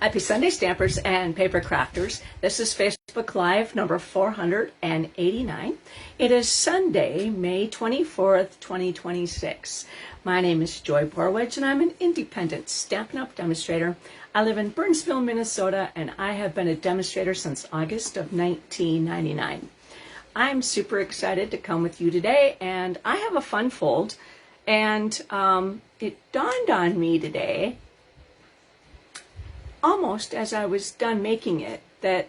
Happy Sunday, Stampers and Paper Crafters. This is Facebook Live number 489. It is Sunday, May 24th, 2026. My name is Joy Borwedge, and I'm an independent Stampin' Up! Demonstrator. I live in Burnsville, Minnesota, and I have been a demonstrator since August of 1999. I'm super excited to come with you today, and I have a fun fold, and it dawned on me today, almost as I was done making it, that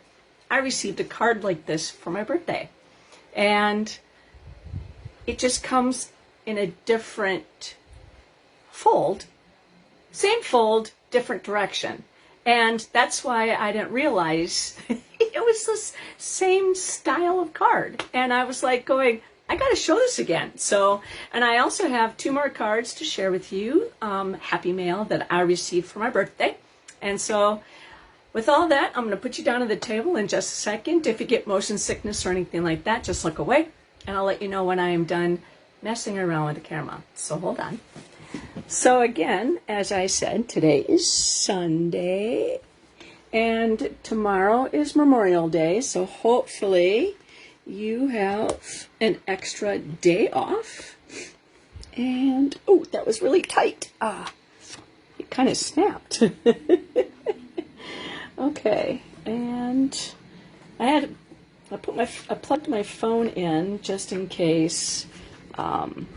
I received a card like this for my birthday. And it just comes in a different fold, same fold, different direction. And that's why I didn't realize it was this same style of card. And I was like going, I got to show this again. So, and I also have two more cards to share with you, Happy Mail that I received for my birthday. And so with all that, I'm going to put you down at the table in just a second. If you get motion sickness or anything like that, just look away, and I'll let you know when I am done messing around with the camera. So hold on. So again, as I said, today is Sunday, and tomorrow is Memorial Day. So hopefully you have an extra day off. And, oh, that was really tight. It kind of snapped. Okay, and I plugged my phone in just in case. Okay,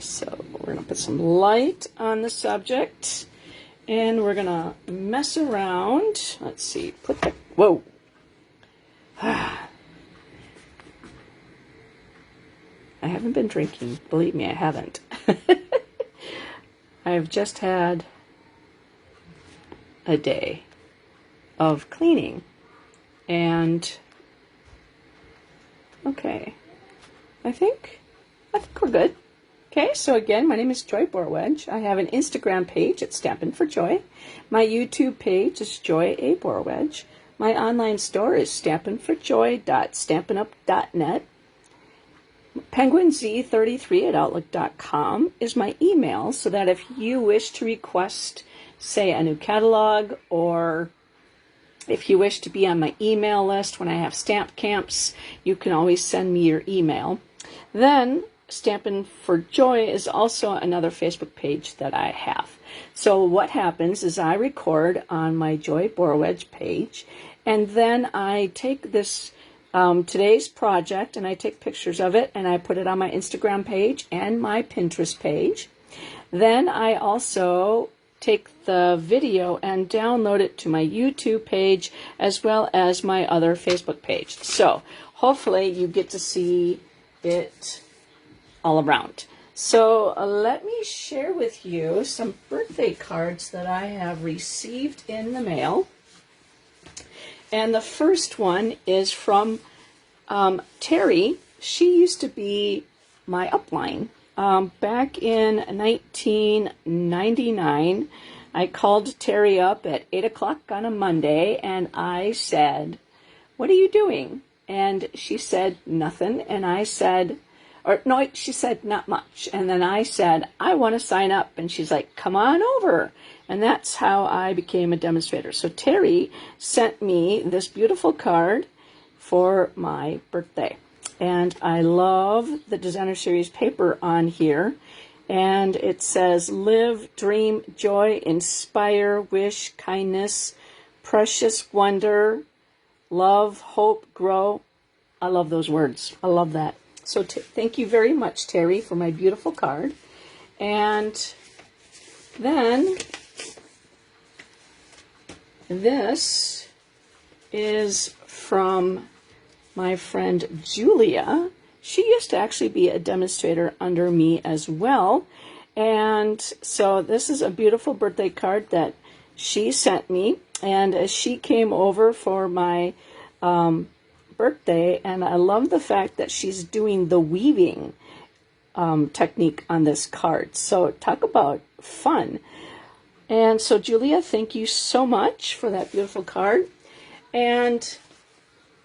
so we're gonna put some light on the subject, and we're gonna mess around. Let's see. Whoa. I haven't been drinking. Believe me, I haven't. I've just had a day of cleaning, and okay, I think we're good. Okay, so again, my name is Joy Borwedge. I have an Instagram page at Stampin' for Joy. My YouTube page is Joy A. Borwedge. My online store is stampinforjoy.stampinup.net. penguinz33@outlook.com is my email, so that if you wish to request, say, a new catalog, or if you wish to be on my email list when I have stamp camps, you can always send me your email. Then Stampin' for Joy is also another Facebook page that I have. So what happens is I record on my Joy Borwedge page, and then I take this today's project, and I take pictures of it, and I put it on my Instagram page and my Pinterest page. Then I also take the video and download it to my YouTube page as well as my other Facebook page. So hopefully you get to see it all around. So let me share with you some birthday cards that I have received in the mail. And the first one is from Terry. She used to be my upline. Back in 1999, I called Terry up at 8 o'clock on a Monday, and I said, "What are you doing?" And she said, "Nothing." And I said, she said, "Not much." And then I said, "I want to sign up." And she's like, "Come on over." And that's how I became a demonstrator. So Terry sent me this beautiful card for my birthday. And I love the Designer Series paper on here. And it says, live, dream, joy, inspire, wish, kindness, precious wonder, love, hope, grow. I love those words. I love that. So thank you very much, Terry, for my beautiful card. And then this is from my friend Julia. She used to actually be a demonstrator under me as well. And so this is a beautiful birthday card that she sent me. And she came over for my birthday, and I love the fact that she's doing the weaving technique on this card. So talk about fun. And so Julia, thank you so much for that beautiful card. And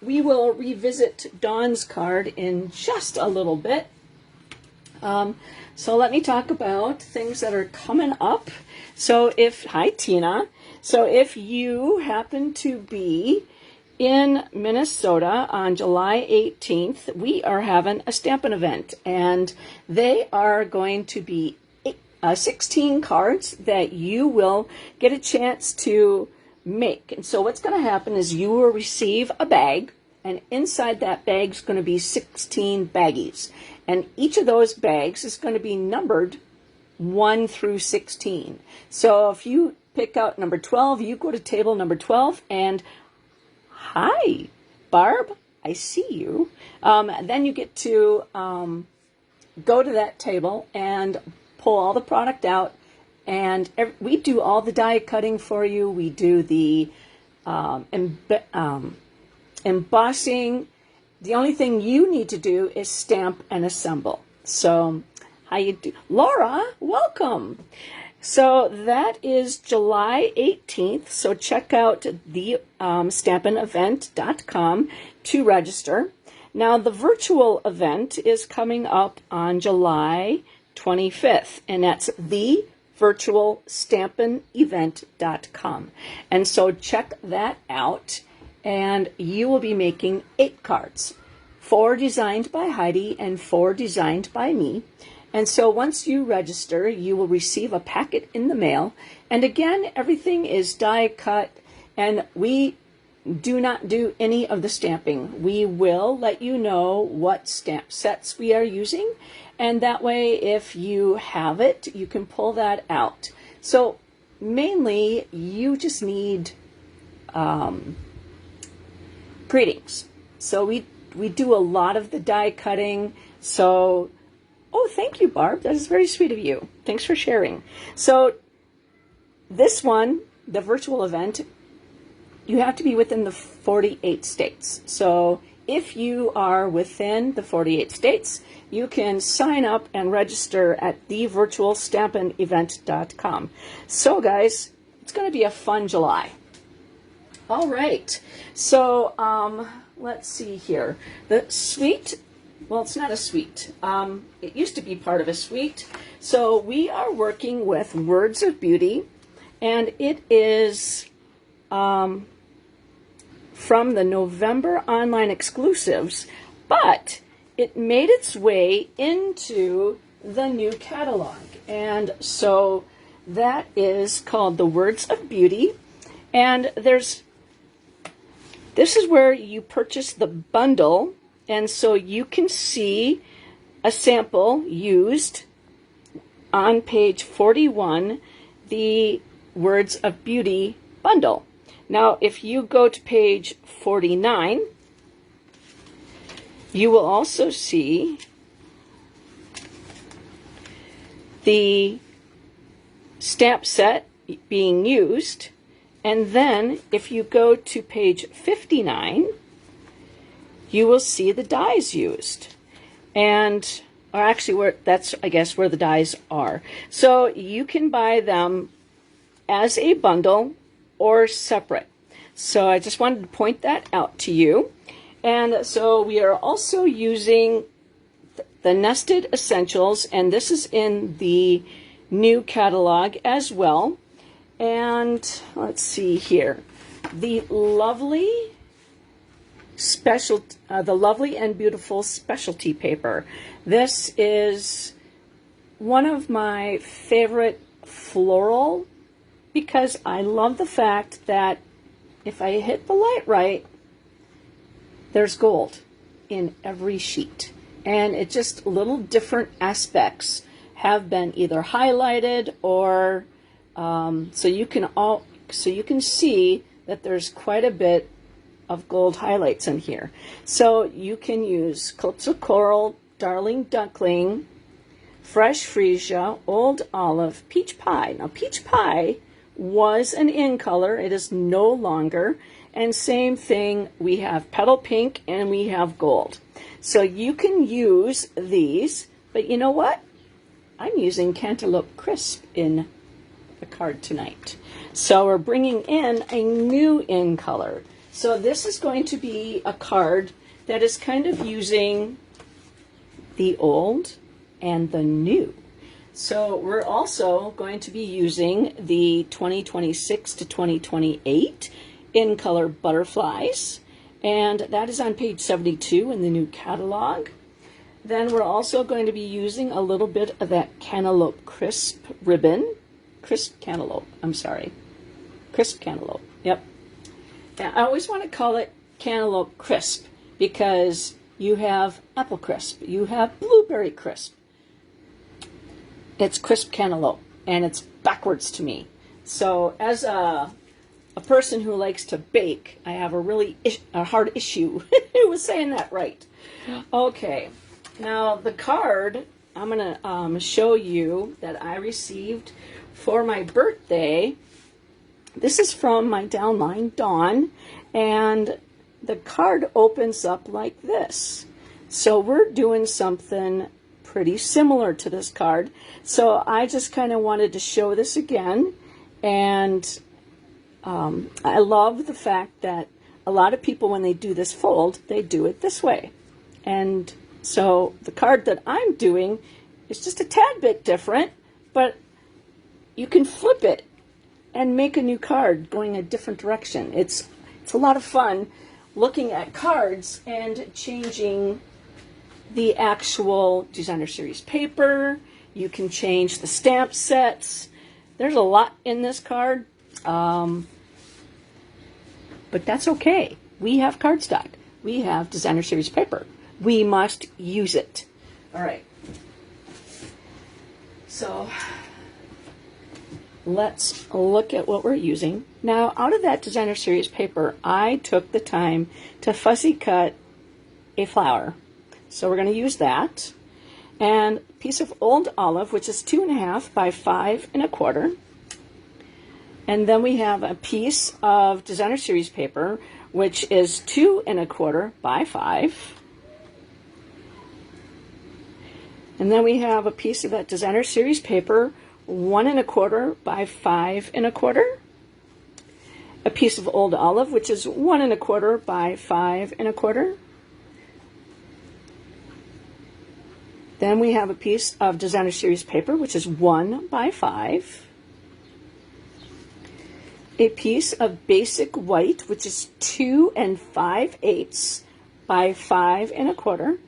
we will revisit Dawn's card in just a little bit. So let me talk about things that are coming up. Hi Tina. So if you happen to be in Minnesota on July 18th, we are having a Stampin' event, and they are going to be 16 cards that you will get a chance to make. And so what's going to happen is you will receive a bag, and inside that bag is going to be 16 baggies. And each of those bags is going to be numbered 1 through 16. So if you pick out number 12, you go to table number 12, and hi, Barb, I see you. Then you get to go to that table and pull all the product out, and we do all the die cutting for you. We do the embossing. The only thing you need to do is stamp and assemble. So how you do? Laura, welcome. So that is July 18th. So check out the stampinevent.com to register. Now the virtual event is coming up on July 25th, and that's the virtual stampinevent.com. And so check that out, and you will be making 8 cards, 4 designed by Heidi and 4 designed by me. And so once you register, you will receive a packet in the mail. And again, everything is die cut, and we do not do any of the stamping. We will let you know what stamp sets we are using, and that way if you have it, you can pull that out. So mainly you just need greetings. So we do a lot of the die cutting. So oh, thank you, Barb. That is very sweet of you. Thanks for sharing. So this one, the virtual event, you have to be within the 48 states. So if you are within the 48 states, you can sign up and register at thevirtualstampinevent.com. So guys, it's going to be a fun July. All right. So let's see here. The suite, well, it's not a suite. It used to be part of a suite. So we are working with Words of Beauty, and it is from the November online exclusives, but it made its way into the new catalog. And so that is called the Words of Beauty. And this is where you purchase the bundle. And so you can see a sample used on page 41, the Words of Beauty bundle. Now, if you go to page 49, you will also see the stamp set being used. And then if you go to page 59, you will see the dies used. And, or actually, that's, I guess, where the dies are. So you can buy them as a bundle or separate. So I just wanted to point that out to you. And so we are also using the Nested Essentials, and this is in the new catalog as well. And let's see here, the lovely and beautiful specialty paper. This is one of my favorite floral, because I love the fact that if I hit the light right, there's gold in every sheet. And it just little different aspects have been either highlighted or so you can see that there's quite a bit of gold highlights in here. So you can use Calypso Coral, Darling Duckling, Fresh Freesia, Old Olive, Peach Pie. Now Peach Pie was an in color. It is no longer. And same thing, we have Petal Pink and we have Gold. So you can use these, but you know what? I'm using Cantaloupe Crisp in the card tonight. So we're bringing in a new in color. So this is going to be a card that is kind of using the old and the new. So we're also going to be using the 2026 to 2028 in color butterflies, and that is on page 72 in the new catalog. Then we're also going to be using a little bit of that cantaloupe crisp ribbon. Crisp cantaloupe, yep. Now, I always want to call it cantaloupe crisp because you have apple crisp, you have blueberry crisp. It's crisp cantaloupe, and it's backwards to me. So as a person who likes to bake, I have a hard issue with saying that right. Okay, now the card I'm going to show you that I received for my birthday. This is from my downline, Dawn, and the card opens up like this. So we're doing something pretty similar to this card. So I just kind of wanted to show this again, and I love the fact that a lot of people, when they do this fold, they do it this way. And so the card that I'm doing is just a tad bit different, but you can flip it and make a new card going a different direction. It's a lot of fun looking at cards and changing the actual designer series paper. You can change the stamp sets. There's a lot in this card, but that's okay. We have cardstock. We have designer series paper. We must use it. All right. So let's look at what we're using. Now, out of that designer series paper, I took the time to fussy cut a flower. So we're going to use that. And a piece of old olive, which is 2.5 by 5 1/4. And then we have a piece of designer series paper, which is 2 1/4 by 5. And then we have a piece of that designer series paper, 1 1/4 by 5 1/4. A piece of old olive, which is 1 1/4 by 5 1/4. Then we have a piece of designer series paper, which is 1 by 5. A piece of basic white, which is 2 5/8 by 5 1/4.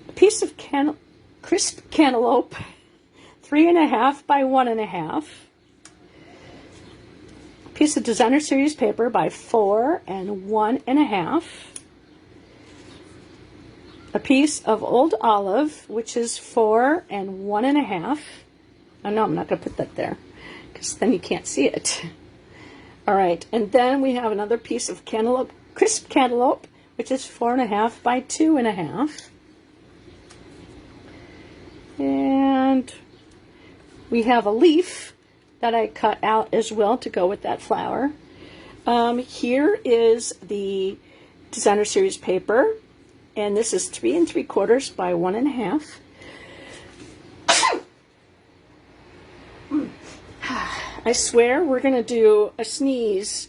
A piece of crisp cantaloupe, 3.5 by 1.5. A piece of designer series paper by 4 1.5. A piece of old olive, which is 4 1.5. Oh no, I'm not going to put that there, because then you can't see it. All right, and then we have another piece of cantaloupe, crisp cantaloupe, which is 4.5 by 2.5. And we have a leaf that I cut out as well to go with that flower. Here is the designer series paper, and this is 3 3/4 by 1.5. I swear we're going to do a sneeze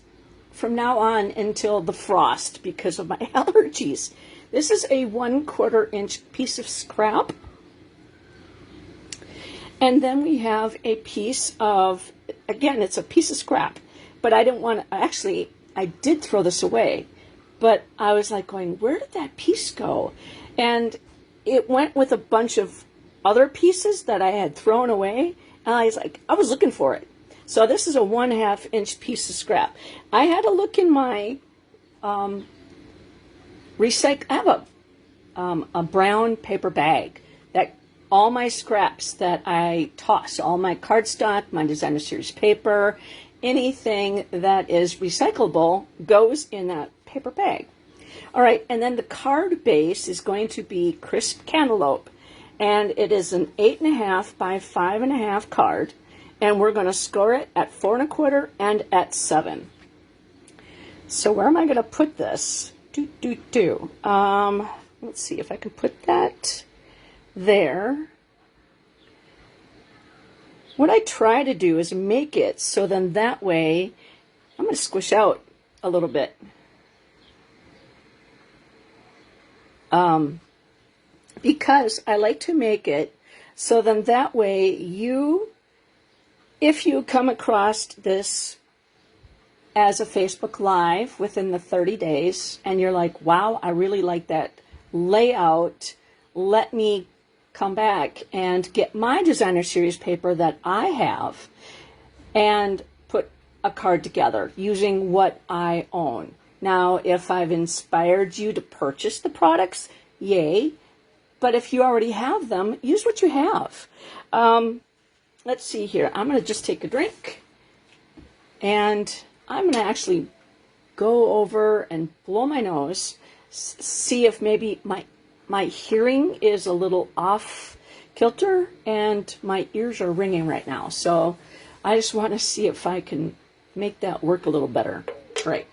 from now on until the frost because of my allergies. This is a 1/4 inch piece of scrap. And then we have a piece of, again, it's a piece of scrap, but I didn't want to, actually, I did throw this away, but I was like going, where did that piece go? And it went with a bunch of other pieces that I had thrown away, and I was looking for it. So this is a 1/2 inch piece of scrap. I had to look in my I have a brown paper bag that all my scraps that I toss, all my cardstock, my designer series paper, anything that is recyclable goes in that paper bag. All right, and then the card base is going to be crisp cantaloupe, and it is an 8.5 by 5.5 card, and we're going to score it at 4 1/4 and at 7. So where am I going to put this? Let's see if I can put that there. What I try to do is make it so then that way, I'm going to squish out a little bit. because I like to make it so then that way if you come across this as a Facebook Live within the 30 days and you're like, wow, I really like that layout, let me come back and get my designer series paper that I have and put a card together using what I own. Now, if I've inspired you to purchase the products, yay. But if you already have them, use what you have. Let's see here. I'm going to just take a drink. And I'm going to actually go over and blow my nose, see if maybe my hearing is a little off kilter and my ears are ringing right now. So I just want to see if I can make that work a little better. All right.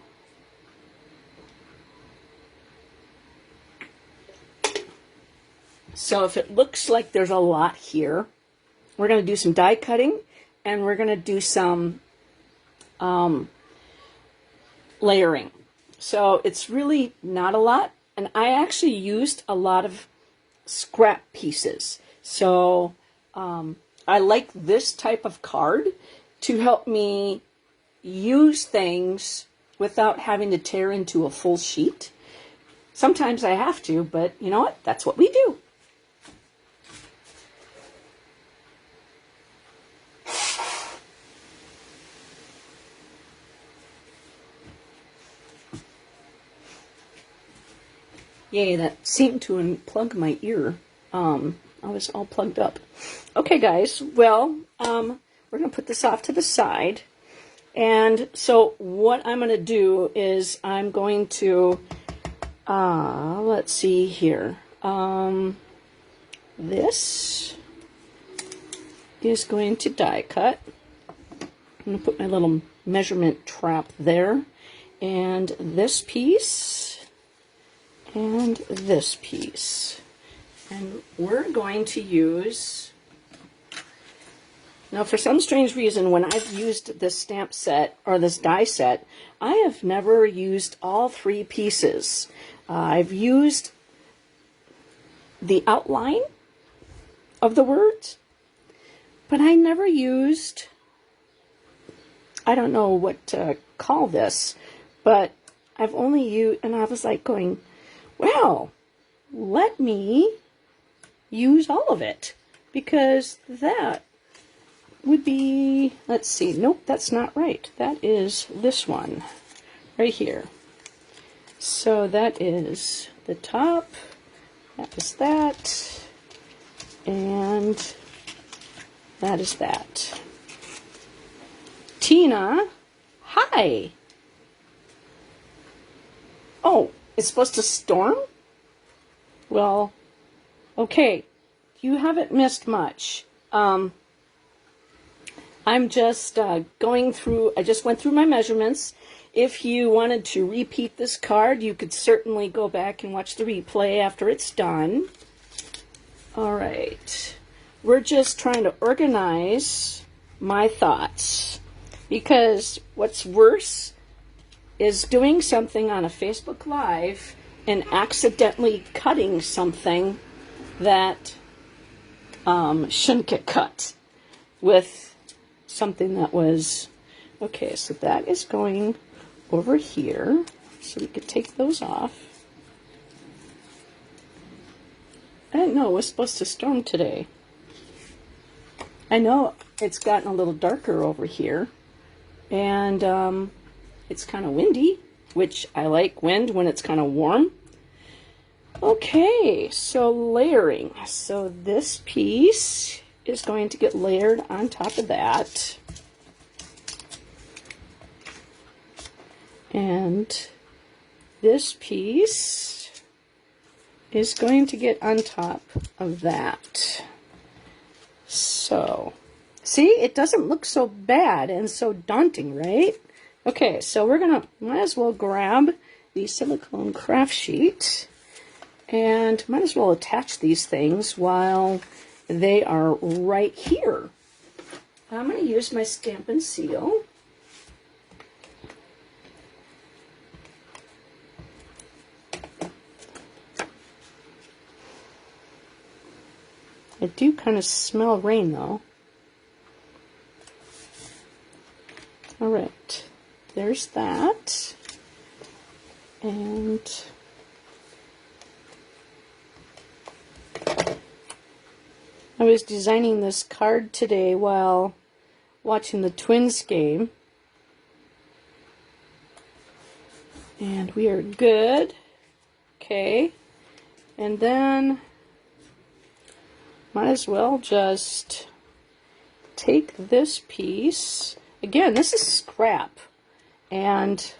So if it looks like there's a lot here, we're going to do some die cutting and we're going to do some layering. So it's really not a lot. And I actually used a lot of scrap pieces. So I like this type of card to help me use things without having to tear into a full sheet. Sometimes I have to, but you know what? That's what we do. Yay, that seemed to unplug my ear. I was all plugged up. Okay, guys, well, we're going to put this off to the side. And so what I'm going to do is I'm going to, let's see here. This is going to die cut. I'm going to put my little measurement trap there. And this piece. And this piece. And we're going to use, now for some strange reason, when I've used this stamp set, or this die set, I have never used all three pieces. I've used the outline of the words, but I never used, I don't know what to call this, but I've only used, and I was like going, well, let me use all of it, because that would be, let's see, nope, that's not right. That is this one right here. So that is the top, that is that, and that is that. Tina, hi. Oh, it's supposed to storm? Well, okay, you haven't missed much. I'm just going through, I just went through my measurements. If you wanted to repeat this card, you could certainly go back and watch the replay after it's done. All right, we're just trying to organize my thoughts, because what's worse is doing something on a Facebook Live and accidentally cutting something that shouldn't get cut with something that was, okay, so that is going over here, so we could take those off. I didn't know it was supposed to storm today. I know it's gotten a little darker over here, and it's kind of windy, which I like wind when it's kind of warm. Okay, so layering. So this piece is going to get layered on top of that. And this piece is going to get on top of that. So, see, it doesn't look so bad and so daunting, right? Okay, so we're gonna, might as well grab the silicone craft sheet and might as well attach these things while they are right here. I'm gonna use my Stampin' Seal. I do kind of smell rain though. All right, there's that. And I was designing this card today while watching the Twins game. And we are good. Okay. And then might as well just take this piece. Again, this is scrap. And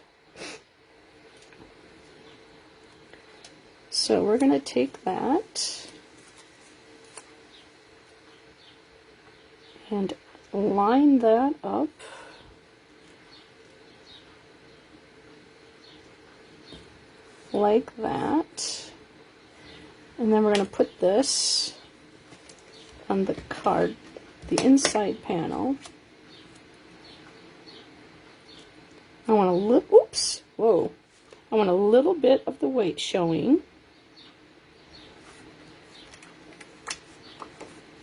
so we're going to take that and line that up. Like that. And then we're going to put this on the card, the inside panel. I want a little, oops, whoa. I want a little bit of the weight showing.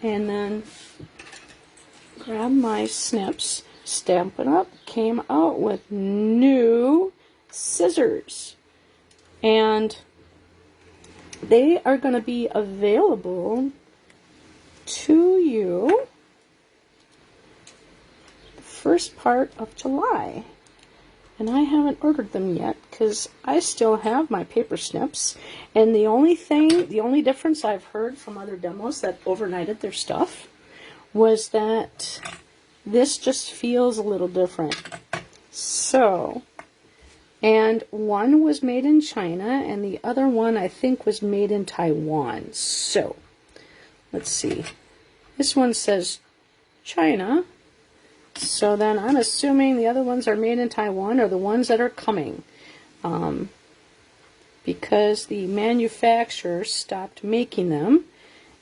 And then grab my snips, Stampin' Up! Came out with new scissors. And they are going to be available to you the first part of July. And I haven't ordered them yet because I still have my paper snips. And the only difference I've heard from other demos that overnighted their stuff was that this just feels a little different. So, and one was made in China and the other one I think was made in Taiwan. So, let's see. This one says China. So then I'm assuming the other ones are made in Taiwan or the ones that are coming. Because the manufacturer stopped making them.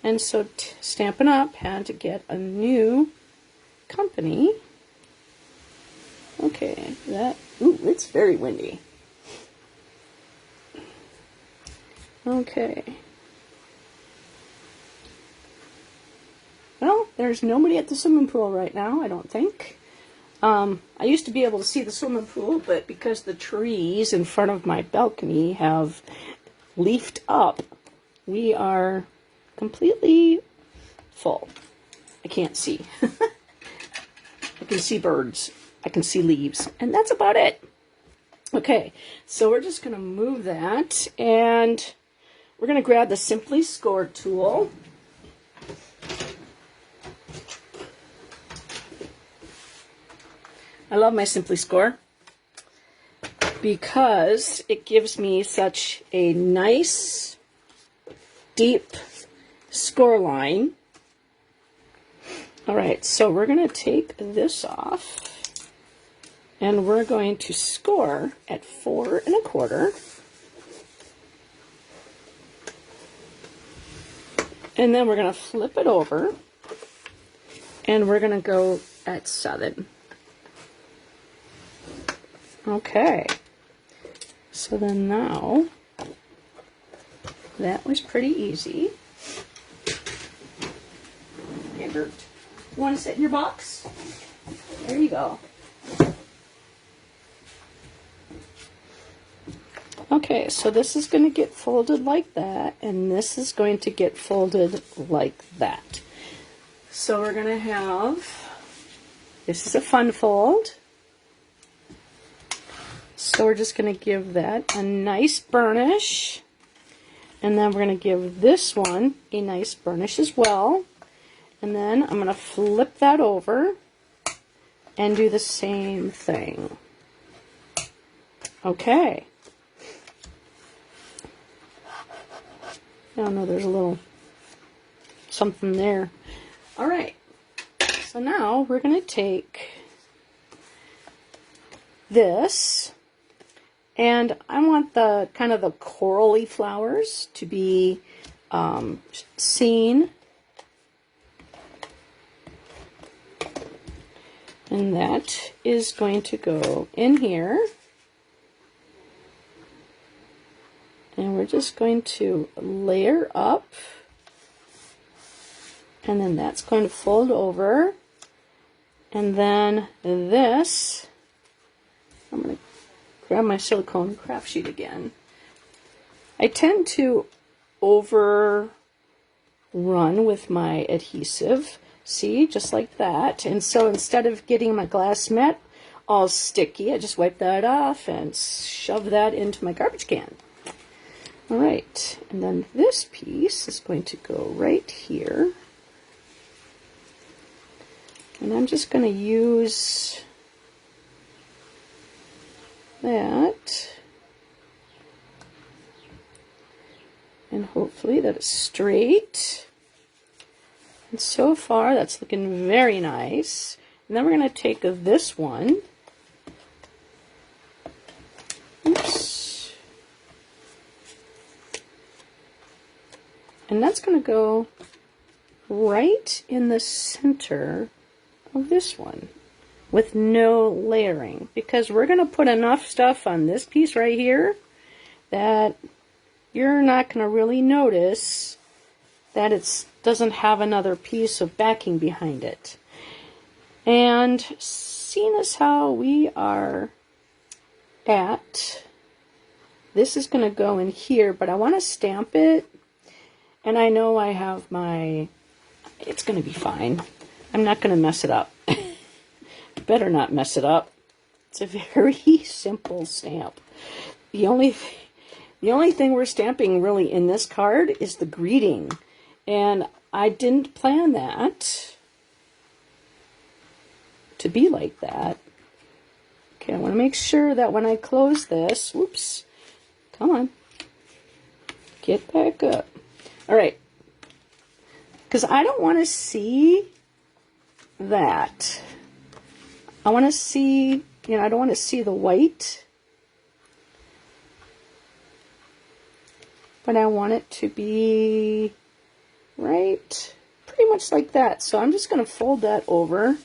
And so Stampin' Up! Had to get a new company. Okay, ooh, it's very windy. Okay. Well, there's nobody at the swimming pool right now, I don't think. I used to be able to see the swimming pool, but because the trees in front of my balcony have leafed up, we are completely full. I can't see. I can see birds. I can see leaves. And that's about it. Okay, so we're just going to move that. And we're going to grab the Simply Score tool. I love my Simply Score because it gives me such a nice, deep score line. All right, so we're going to take this off and we're going to score at 4 1/4. And then we're going to flip it over and we're going to go at 7. Okay, so then now, that was pretty easy. Hey, Bert, you want to sit in your box? There you go. Okay, so this is going to get folded like that, and this is going to get folded like that. So we're going to have, this is a fun fold. So we're just going to give that a nice burnish. And then we're going to give this one a nice burnish as well. And then I'm going to flip that over and do the same thing. Okay. I don't know, there's a little something there. All right. So now we're going to take this. And I want the kind of the corally flowers to be seen. And that is going to go in here. And we're just going to layer up And then that's going to fold over. And then this, I'm going to grab my silicone craft sheet again. I tend to overrun with my adhesive. See, just like that. And so instead of getting my glass mat all sticky, I just wipe that off and shove that into my garbage can. All right, and then this piece is going to go right here. And I'm just going to use that. And hopefully that is straight. And so far that's looking very nice. And then we're going to take this one. Oops. And that's going to go right in the center of this one with no layering, because we're going to put enough stuff on this piece right here that you're not going to really notice that it doesn't have another piece of backing behind it. And seeing as how we are at, this is going to go in here, but I want to stamp it, and I know I have my, it's going to be fine. I'm not going to mess it up. Better not mess it up. It's a very simple stamp. The only thing we're stamping really in this card is the greeting. And I didn't plan that to be like that. Okay, I want to make sure that when I close this, whoops, come on, get back up. All right, because I don't want to see that. I want to see, I don't want to see the white, but I want it to be right pretty much like that. So I'm just going to fold that over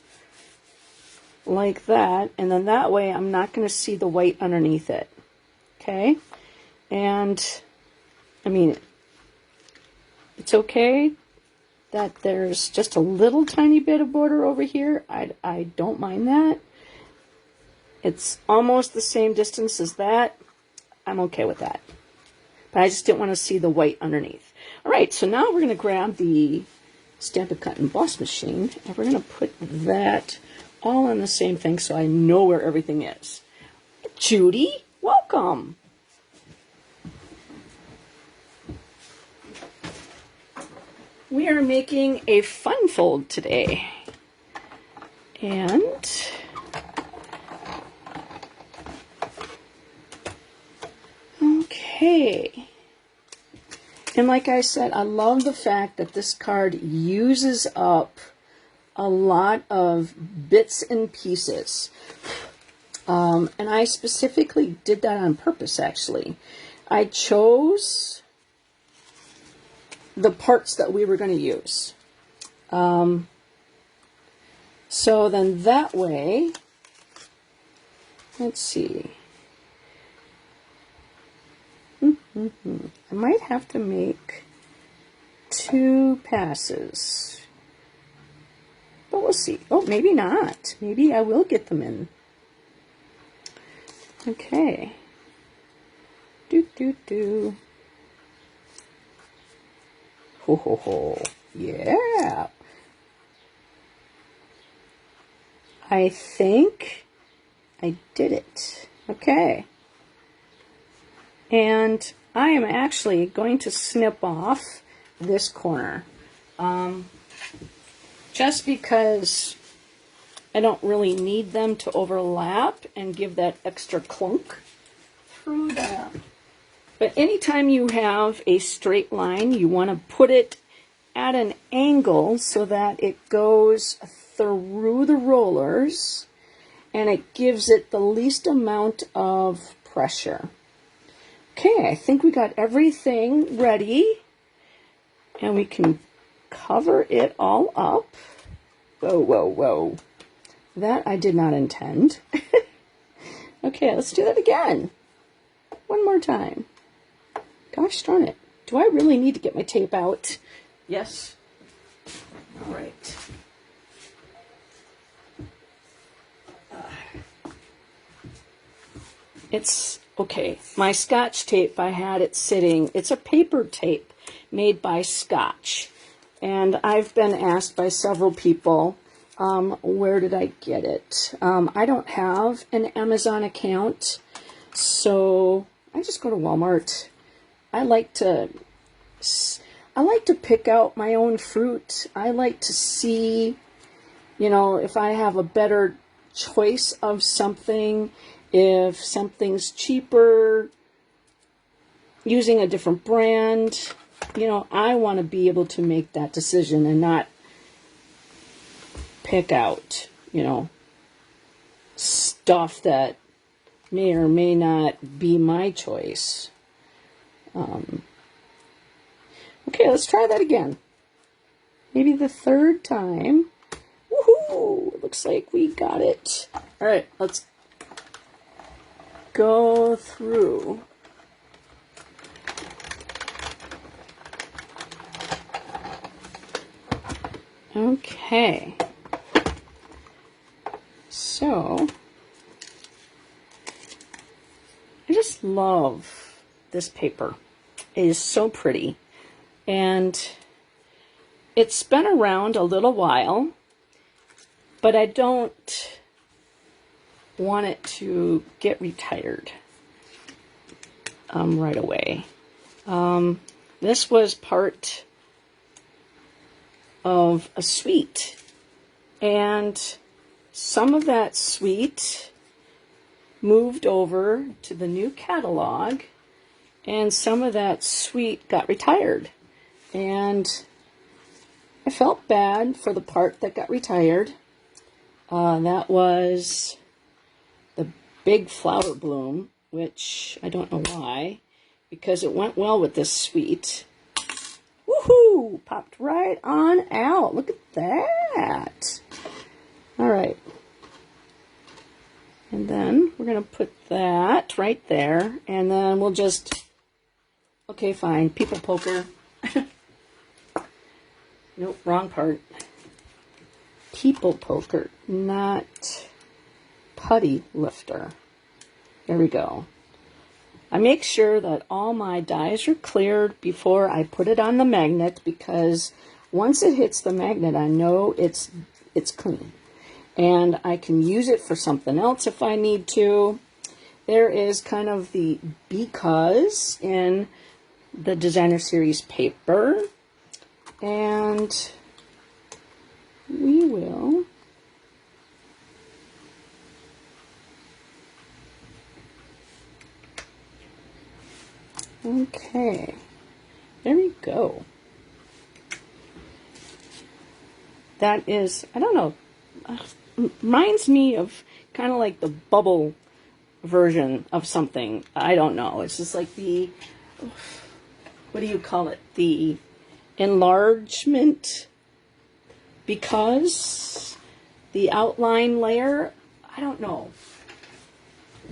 like that, and then that way I'm not going to see the white underneath it. Okay? And I mean, it's okay that there's just a little tiny bit of border over here. I don't mind that. It's almost the same distance as that. I'm okay with that. But I just didn't want to see the white underneath. All right, so now we're going to grab the Stampin' Cut Emboss machine, and we're going to put that all on the same thing so I know where everything is. Judy, welcome. We are making a fun fold today. And okay. And like I said, I love the fact that this card uses up a lot of bits and pieces. And I specifically did that on purpose, actually. I chose the parts that we were going to use. So then that way, let's see. I might have to make 2 passes. But we'll see. Oh, maybe not. Maybe I will get them in. Okay. Do. Ho, ho, ho. Yeah. I think I did it. Okay. And I am actually going to snip off this corner. Just because I don't really need them to overlap and give that extra clunk through there. But anytime you have a straight line, you want to put it at an angle so that it goes through the rollers and it gives it the least amount of pressure. Okay, I think we got everything ready, and we can cover it all up. Whoa, whoa, whoa. That I did not intend. Okay, let's do that again. One more time. Gosh darn it. Do I really need to get my tape out? Yes. All right. It's okay. My Scotch tape, I had it sitting. It's a paper tape made by Scotch. And I've been asked by several people, where did I get it? I don't have an Amazon account, so I just go to Walmart. I like to pick out my own fruit. I like to see, if I have a better choice of something, if something's cheaper, using a different brand. I want to be able to make that decision and not pick out, stuff that may or may not be my choice. Okay, let's try that again. Maybe the third time. Woohoo! It looks like we got it. All right, let's go through. Okay. So, I just love this paper. It is so pretty. And it's been around a little while, but I don't want it to get retired right away. This was part of a suite, and some of that suite moved over to the new catalog, and some of that suite got retired. And I felt bad for the part that got retired. That was the big flower bloom, which I don't know why, because it went well with this suite. Woohoo! Popped right on out. Look at that. All right. And then we're going to put that right there, and then we'll just, okay, fine, people poker. Nope, wrong part. People poker, not putty lifter. There we go. I make sure that all my dies are cleared before I put it on the magnet, because once it hits the magnet, I know it's clean. And I can use it for something else if I need to. There is kind of the because in the designer series paper. And we will okay, there we go. That is, I don't know, reminds me of kind of like the bubble version of something. I don't know. It's just like the, what do you call it? The enlargement, because the outline layer, I don't know.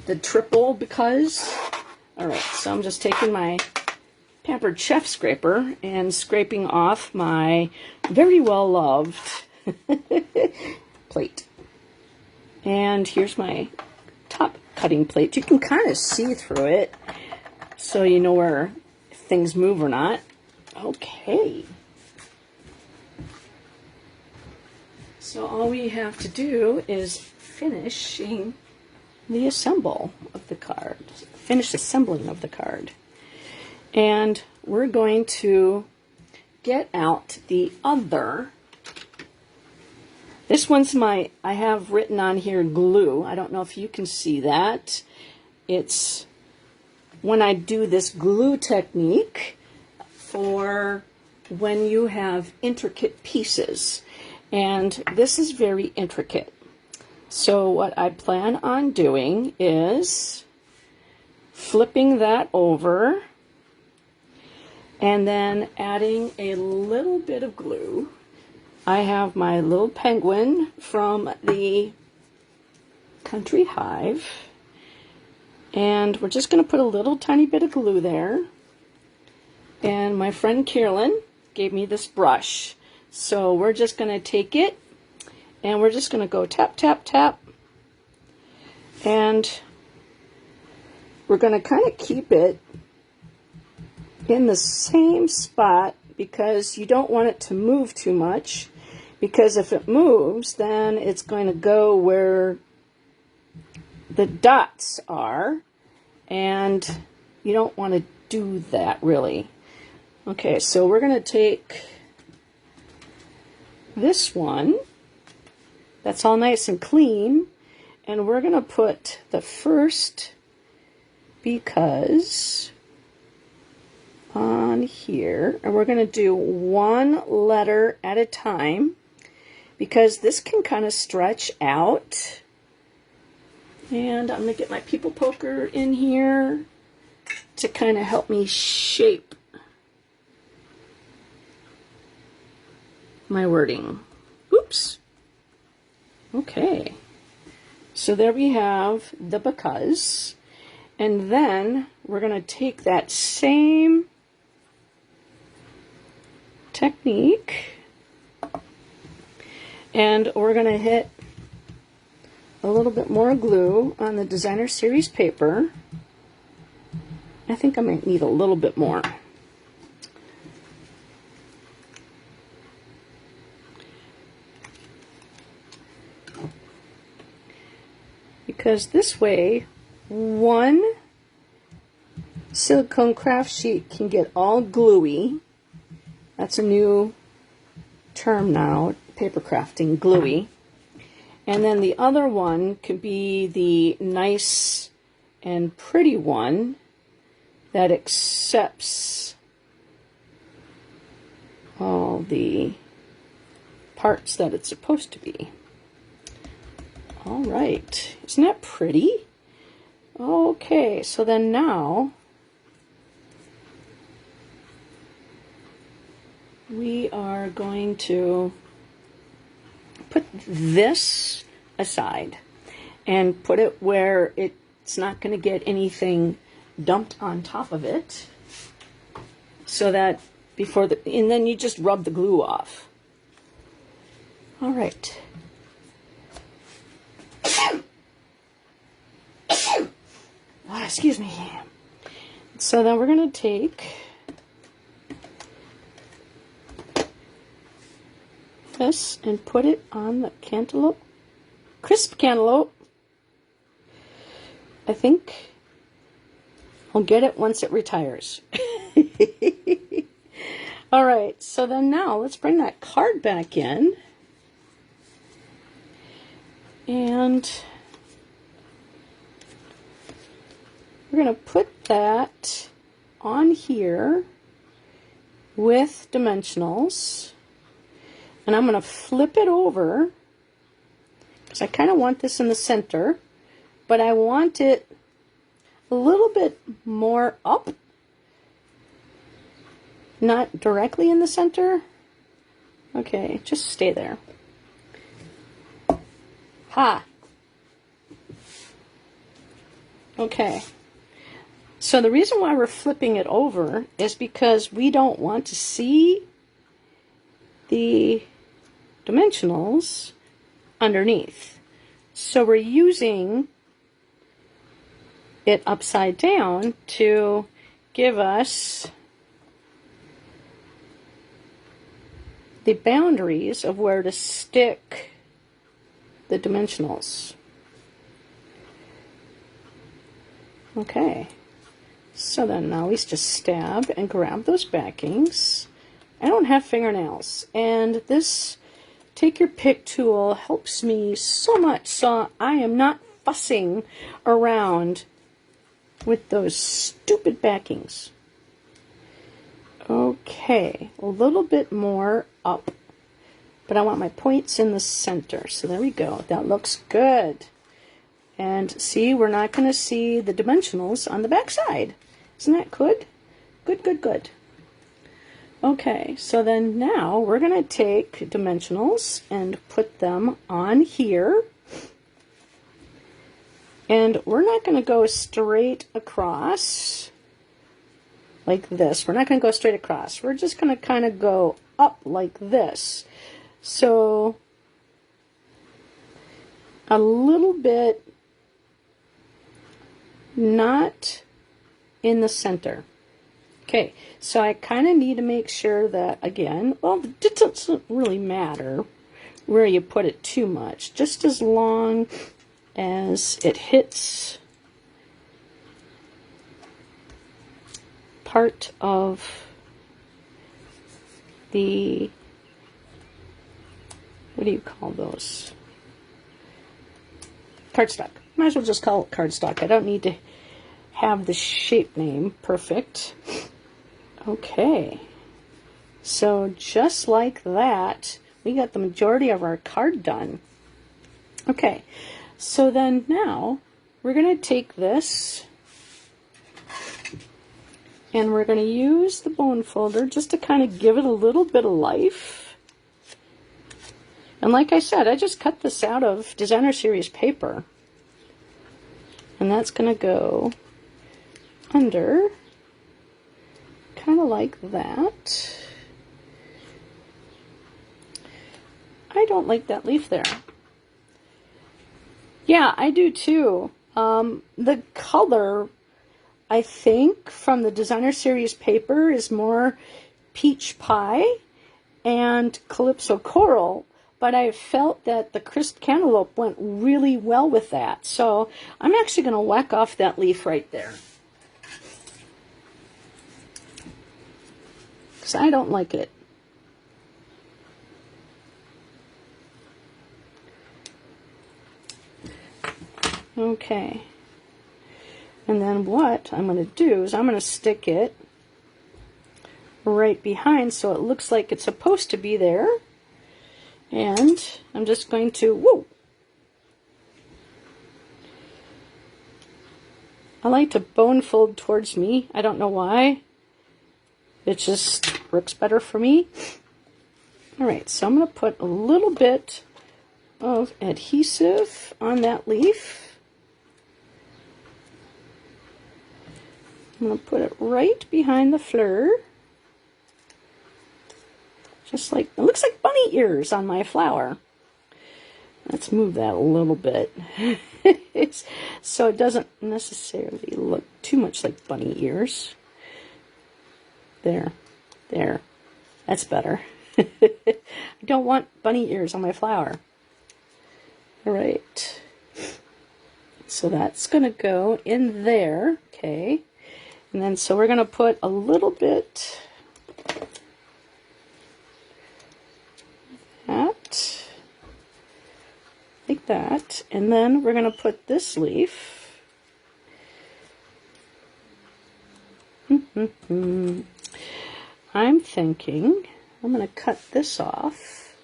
The triple because. All right, so I'm just taking my Pampered Chef scraper and scraping off my very well loved plate. And here's my top cutting plate. You can kind of see through it, so you know where things move or not. Okay. So all we have to do is finishing the assemble of the card. Finish assembling of the card. And we're going to get out the other. This one's I have written on here glue. I don't know if you can see that. It's when I do this glue technique for when you have intricate pieces. And this is very intricate. So what I plan on doing is flipping that over and then adding a little bit of glue. I have my little penguin from the Country Hive, and we're just going to put a little tiny bit of glue there. And my friend Carolyn gave me this brush. So we're just going to take it and we're just going to go tap, tap, tap. And we're going to kind of keep it in the same spot because you don't want it to move too much, because if it moves, then it's going to go where the dots are, and you don't want to do that really. Okay, so we're going to take this one that's all nice and clean, and we're going to put the first because on here, and we're going to do one letter at a time because this can kind of stretch out. And I'm going to get my people poker in here to kind of help me shape my wording. Oops. Okay. So there we have the because. And then we're going to take that same technique and we're going to hit a little bit more glue on the designer series paper. I think I might need a little bit more. Because this way, one silicone craft sheet can get all gluey. That's a new term now, paper crafting, gluey. And then the other one could be the nice and pretty one that accepts all the parts that it's supposed to be. All right, isn't that pretty? Okay, so then now we are going to put this aside and put it where it's not going to get anything dumped on top of it, so that and then you just rub the glue off. All right. Excuse me. So then we're going to take this and put it on the cantaloupe, crisp cantaloupe. I think I'll get it once it retires. All right, so then now let's bring that card back in. And we're going to put that on here with dimensionals. And I'm going to flip it over because I kind of want this in the center, but I want it a little bit more up, not directly in the center. Okay, just stay there. Ha! Okay. So the reason why we're flipping it over is because we don't want to see the dimensionals underneath. So we're using it upside down to give us the boundaries of where to stick the dimensionals. Okay, so then now we just stab and grab those backings. I don't have fingernails, and this take your pick tool helps me so much, so I am not fussing around with those stupid backings. Okay, a little bit more up, but I want my points in the center. So there we go. That looks good. And see, we're not going to see the dimensionals on the back side. Isn't that good? Good, good, good. Okay, so then now we're going to take dimensionals and put them on here. And we're not going to go straight across like this. We're not going to go straight across. We're just going to kind of go up like this. So a little bit not in the center. Okay, so I kind of need to make sure that, again, well, it doesn't really matter where you put it too much, just as long as it hits part of the, what do you call those? Cardstock. Might as well just call it cardstock. I don't need to have the shape name perfect. Okay, so just like that, we got the majority of our card done. Okay, so then now we're going to take this and we're going to use the bone folder just to kind of give it a little bit of life. And like I said, I just cut this out of Designer Series paper. And that's going to go under, kind of like that. I don't like that leaf there. Yeah, I do too. The color, I think, from the Designer Series paper is more peach pie and Calypso coral, but I felt that the crisp cantaloupe went really well with that. So I'm actually going to whack off that leaf right there, because I don't like it. Okay. And then what I'm going to do is I'm going to stick it right behind so it looks like it's supposed to be there. And I'm just going to, whoa! I like to bone fold towards me. I don't know why. It just works better for me. Alright, so I'm going to put a little bit of adhesive on that leaf. I'm going to put it right behind the fleur. Just like, it looks like bunny ears on my flower. Let's move that a little bit. So it doesn't necessarily look too much like bunny ears. There. There. That's better. I don't want bunny ears on my flower. Alright. So that's going to go in there. Okay. And then so we're going to put a little bit that, like that, and then we're going to put this leaf I'm thinking I'm going to cut this off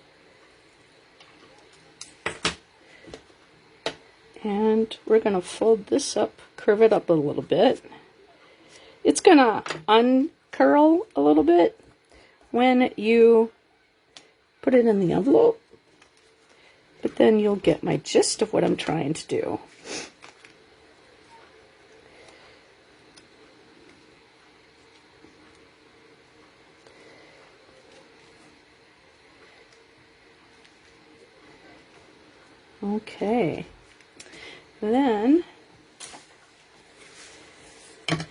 and we're going to fold this up, curve it up a little bit. It's going to uncurl a little bit when you put it in the envelope, but then you'll get my gist of what I'm trying to do. Okay, then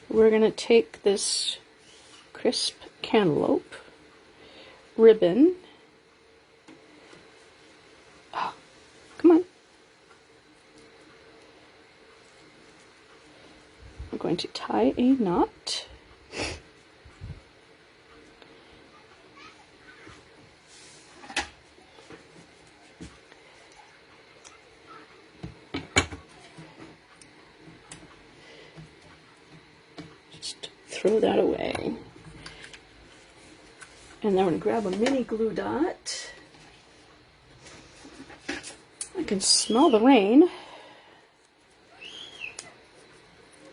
we're going to take this crisp cantaloupe ribbon. Oh, come on. I'm going to tie a knot. Throw that away. And then I'm going to grab a mini glue dot. I can smell the rain.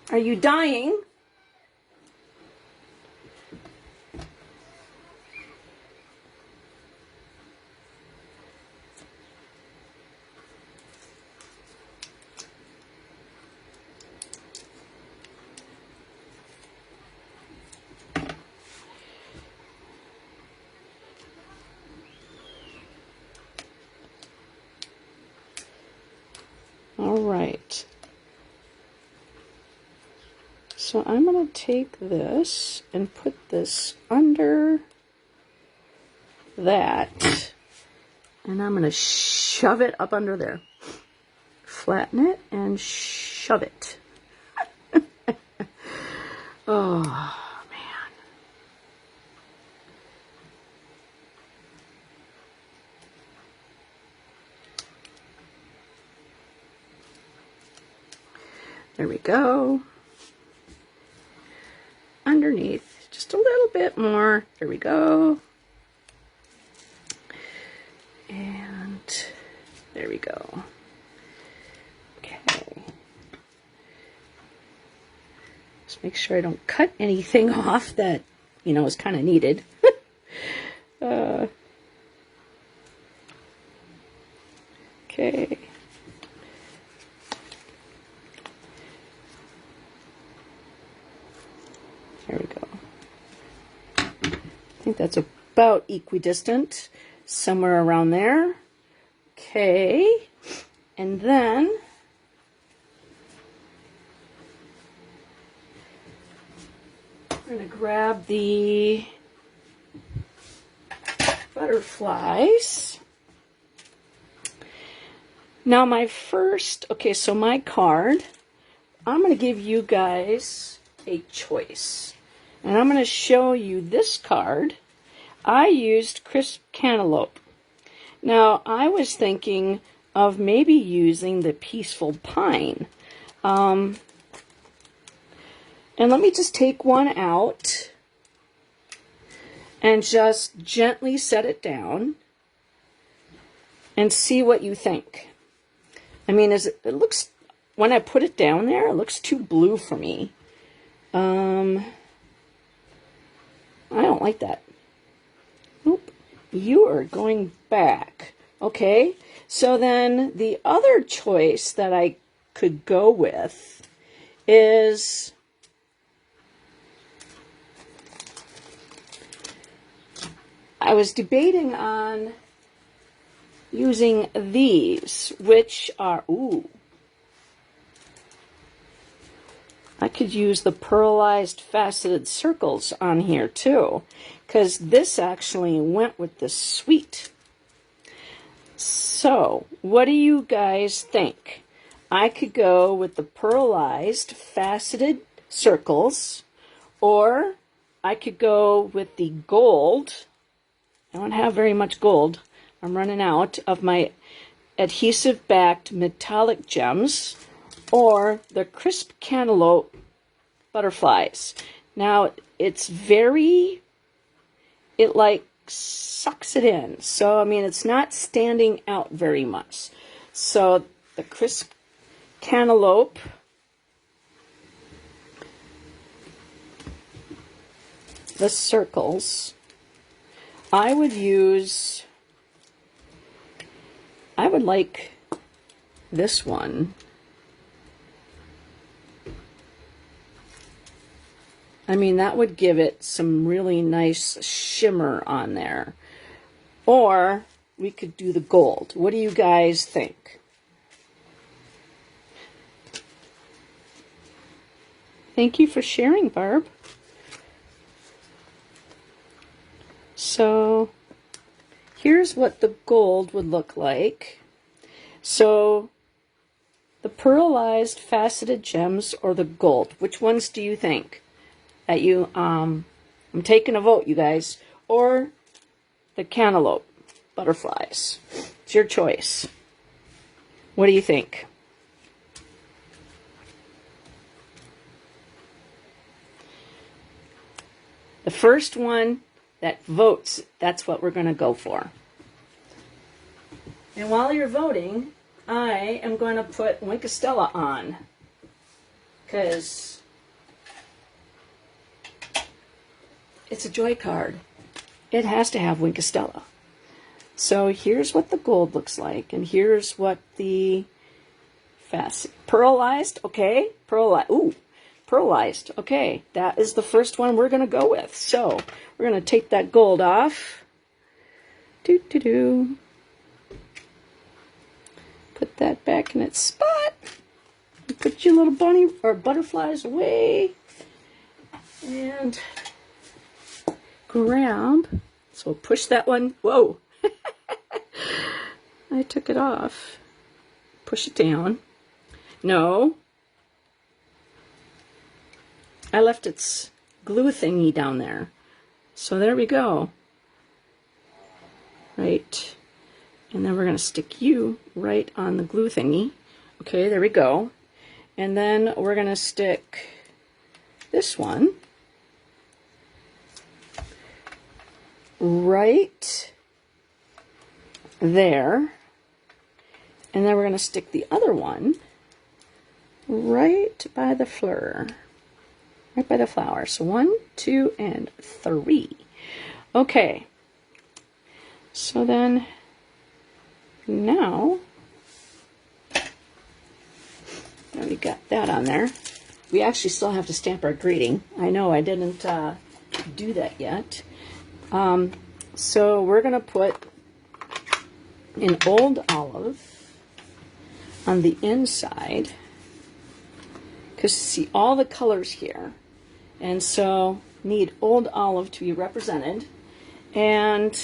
Are you dying? right. So I'm going to take this and put this under that, and I'm going to shove it up under there. Flatten it and shove it. Oh, man. There we go. Underneath, just a little bit more. There we go. And there we go. Okay. Just make sure I don't cut anything off that, you know, is kind of needed. Okay. There we go. I think that's about equidistant, somewhere around there. Okay. And then we're going to grab the butterflies. Now so my card, I'm going to give you guys a choice. And I'm going to show you this card. I used crisp cantaloupe. Now, I was thinking of maybe using the peaceful pine. And let me just take one out and just gently set it down and see what you think. I mean, it looks, when I put it down there, it looks too blue for me. I don't like that. Nope. You are going back. Okay. So then the other choice that I could go with is I was debating on using these, which are, I could use the pearlized faceted circles on here too, because this actually went with the suite. So, what do you guys think? I could go with the pearlized faceted circles, or I could go with the gold. I don't have very much gold. I'm running out of my adhesive-backed metallic gems, or the crisp cantaloupe butterflies. Now, it like sucks it in. So, I mean, it's not standing out very much. So, the crisp cantaloupe, the circles, I would like this one. I mean, that would give it some really nice shimmer on there. Or we could do the gold. What do you guys think? Thank you for sharing, Barb. So here's what the gold would look like. So the pearlized faceted gems or the gold, which ones do you think? That you, I'm taking a vote, you guys, or the cantaloupe butterflies. It's your choice. What do you think? The first one that votes, that's what we're going to go for. And while you're voting, I am going to put Winkostella on, because it's a joy card. It has to have Winkostella. So here's what the gold looks like, and here's what the pearlized, okay? Pearlized, okay. That is the first one we're going to go with. So we're going to take that gold off. Put that back in its spot. put your little bunny or butterflies away and grab. So push that one. Whoa. I took it off. Push it down. No. I left its glue thingy down there. So there we go. Right. And then we're going to stick you right on the glue thingy. Okay, there we go. And then we're going to stick this one right there. And then we're going to stick the other one right by the flower. Right by the flower. So 1, 2, and 3. Okay. So then now we got that on there. We actually still have to stamp our greeting. I know I didn't do that yet. So we're going to put an old olive on the inside, because see all the colors here, and so need old olive to be represented. And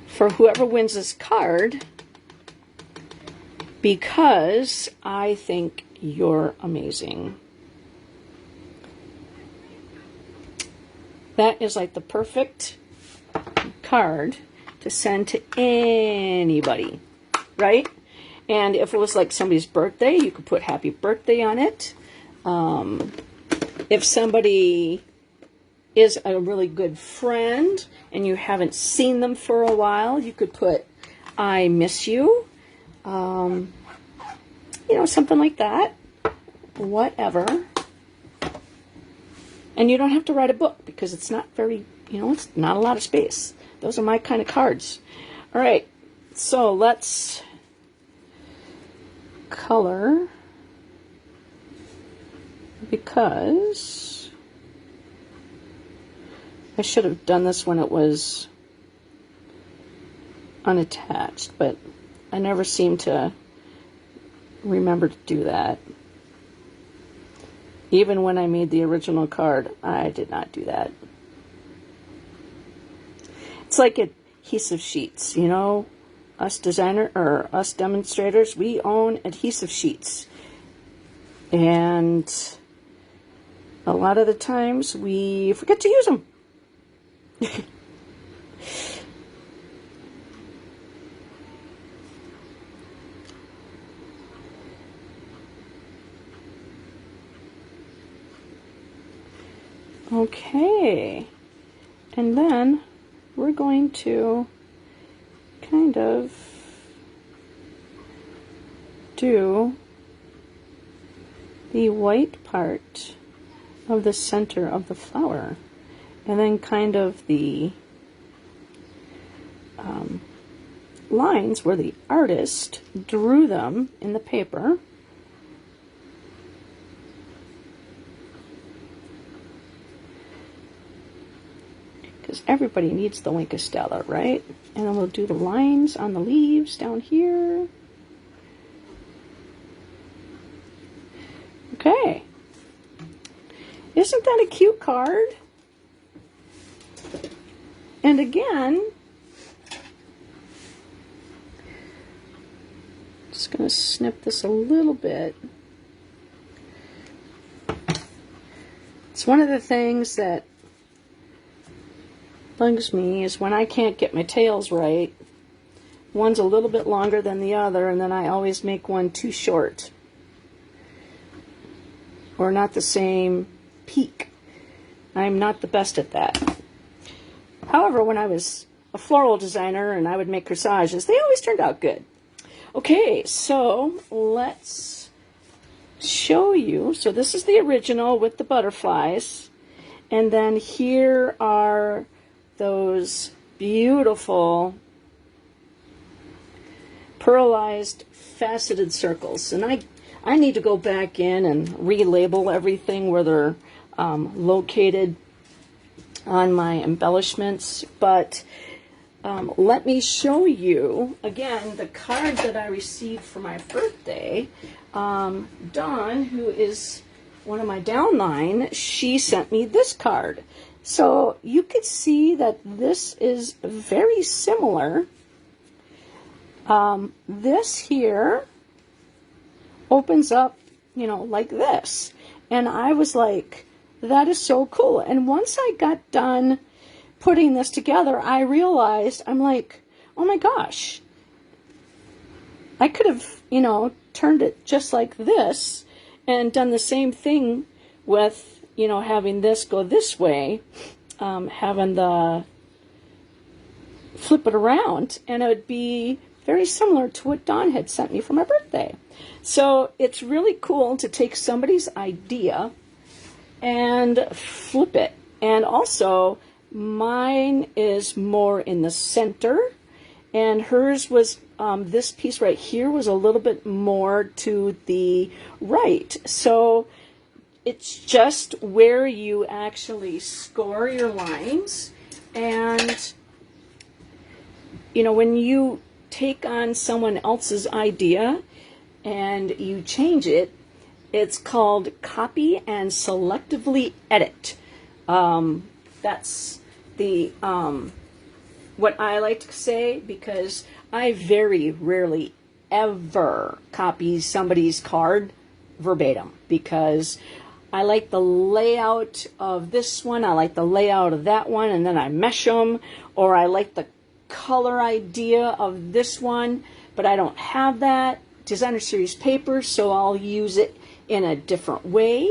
for whoever wins this card, because I think you're amazing. That is like the perfect card to send to anybody, right? And if it was like somebody's birthday, you could put happy birthday on it. If somebody is a really good friend and you haven't seen them for a while, you could put I miss you. You know, something like that. Whatever. And you don't have to write a book because it's not very, you know, it's not a lot of space. Those are my kind of cards. All right, so let's color, because I should have done this when it was unattached, but I never seem to remember to do that. Even when I made the original card, I did not do that. It's like adhesive sheets, you know, us demonstrators, we own adhesive sheets. And a lot of the times we forget to use them. Okay, and then we're going to kind of do the white part of the center of the flower, and then kind of the lines where the artist drew them in the paper. Everybody needs the Wink of Stella, right? And then we'll do the lines on the leaves down here. Okay. Isn't that a cute card? And again, just going to snip this a little bit. It's one of the things that bugs me is when I can't get my tails right. One's a little bit longer than the other, and then I always make one too short, or not the same peak. I'm not the best at that. However, when I was a floral designer and I would make corsages, they always turned out good. Okay, so let's show you. So this is the original with the butterflies, and then here are those beautiful pearlized faceted circles. And I need to go back in and relabel everything where they're located on my embellishments, but let me show you, again, the card that I received for my birthday. Dawn, who is one of my downline, she sent me this card. So you could see that this is very similar. This here opens up, you know, like this. And I was like, that is so cool. And once I got done putting this together, I realized, I'm like, oh my gosh, I could have, you know, turned it just like this and done the same thing with, you know, having this go this way, having the flip it around, and it would be very similar to what Dawn had sent me for my birthday. So it's really cool to take somebody's idea and flip it. And also, mine is more in the center, and hers was, this piece right here was a little bit more to the right. So it's just where you actually score your lines. And, you know, when you take on someone else's idea and you change it, it's called copy and selectively edit. That's the what I like to say, because I very rarely ever copy somebody's card verbatim, because I like the layout of this one, I like the layout of that one, and then I mesh them, or I like the color idea of this one, but I don't have that designer series paper, so I'll use it in a different way.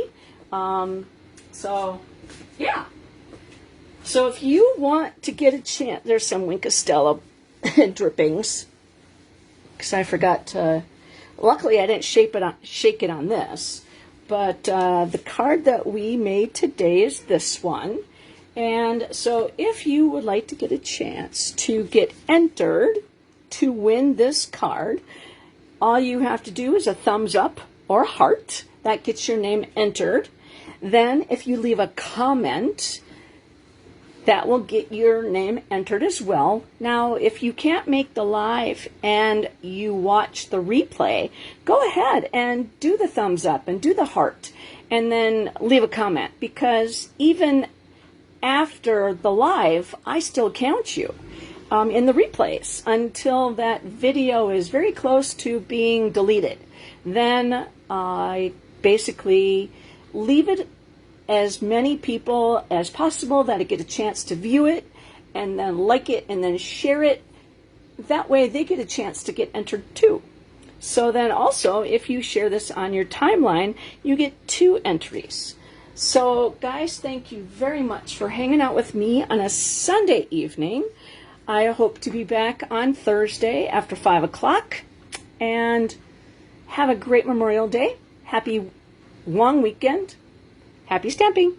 So yeah. So if you want to get a chance, there's some Wink Estella drippings, because I forgot to, luckily I didn't shake it on this, but the card that we made today is this one. And so if you would like to get a chance to get entered to win this card, all you have to do is a thumbs up or heart. That gets your name entered. Then if you leave a comment, that will get your name entered as well. Now, if you can't make the live and you watch the replay, go ahead and do the thumbs up and do the heart and then leave a comment, because even after the live, I still count you in the replays until that video is very close to being deleted. Then I basically leave it as many people as possible that get a chance to view it, and then like it, and then share it. That way they get a chance to get entered too. So then also, if you share this on your timeline, you get 2 entries. So guys, thank you very much for hanging out with me on a Sunday evening. I hope to be back on Thursday after 5 o'clock. And have a great Memorial Day. Happy long weekend. Happy stamping!